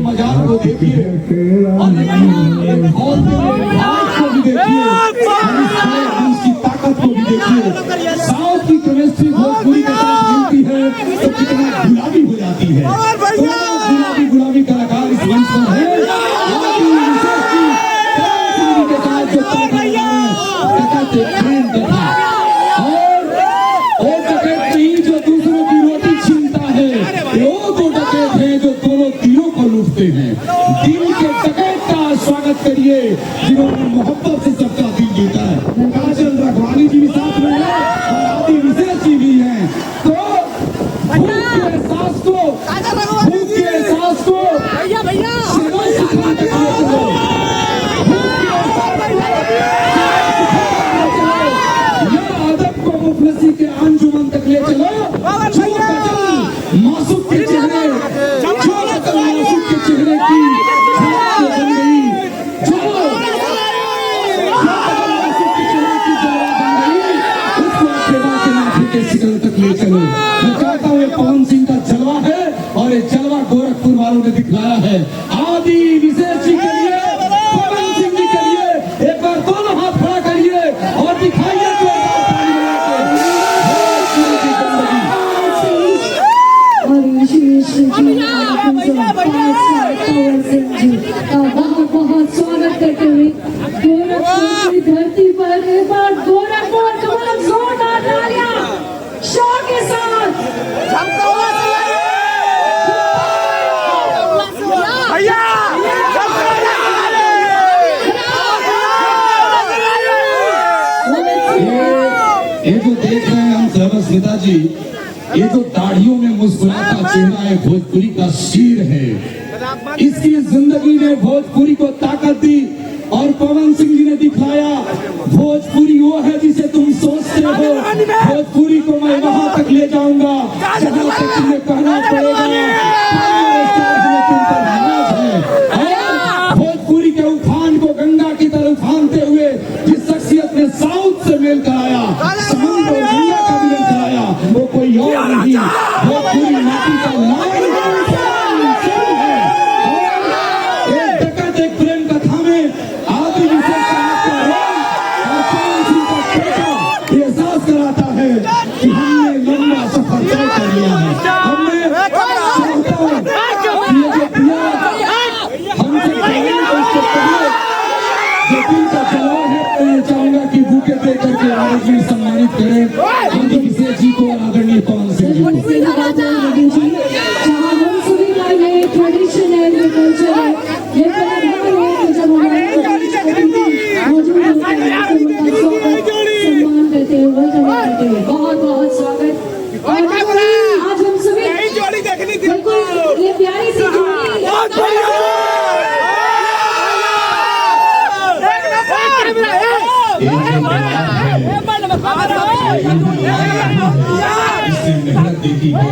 मजाक को देखिए और उसकी ताकत को भी देखिए। साउथ की केमिस्ट्री भोजपुरी के साथ मिलती है तो कितना गुलाबी हो जाती है। गुलाबी गुलाबी कलाकार इस मंच पर है के साथ जो और डकैत नहीं जो दूसरों की रोटी छीनता है, वो तो डकैत है जो दोनों तीरों को लूटते हैं। दिल के डकैत का स्वागत करिए जिन्होंने मोहब्बत से सबका दिल जीता है। काजल रखवाली जी भी साथ में है और आदि विशेष जी भी हैं। तो भूख के एहसास को मुफलसी के अंजुमन तक ले चलो। मासूम के चेहरे मासूम के चेहरे की बन गई, जो मासूम के चेहरे की बन गई, उसको सेवा के नाथे के शिखर तक ले चलो। मैं चाहता हूँ ये पवन सिंह का जलवा है और ये जलवा गोरखपुर वालों ने दिखलाया है। आदि विशेष जी के लिए, पवन सिंह जी के लिए एक बार दोनों हाथ खड़ा करिए और दिखाइए बहुत बहुत स्वागत करते हुए गोरखपुर की धरती पर एक बार गोरखपुर का जोरदार तालियां शोर के साथ ये जो देख रहे हैं हम सर्वस्मिता जी, ये जो दाढ़ियों में मुस्कुराता चेहरा है भोजपुरी का शीर है। इसकी जिंदगी ने भोजपुरी को ताकत दी और पवन सिंह जी ने दिखाया भोजपुरी वो है जिसे तुम सोचते हो। भोजपुरी को मैं वहां तक ले जाऊंगा जहां तक तुम्हें कहना पड़ेगा और भोजपुरी के उफान को गंगा की तरह उफानते हुए जिस शख्सियत ने साउथ से मेल कराया, समुद्र और गंगा का मिलन कराया, वो कोई और नहीं भोजपुरी माटी का लाल सम्मानित करें आदि विशेष जी को, आदरणीय पवन सिंह जी को। जहाँ हम सभी का ये ट्रेडिशन है, ये कल्चर है, ये परंपरा है, जब हमारे मौजूद होते हैं सम्मान करते हुए करते हुए बहुत बहुत स्वागत। और आज हम सभी बिल्कुल ये प्यारी सी इससे मेहनत देखी है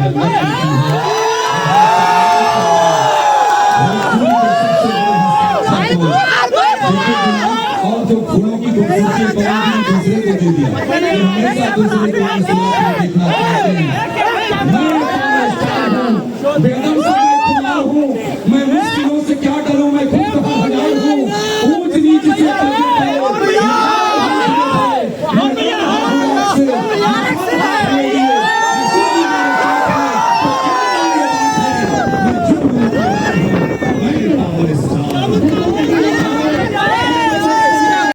और जो फूलों की दूसरे को दे दिया, हमेशा दूसरे को देखना चाहते हैं।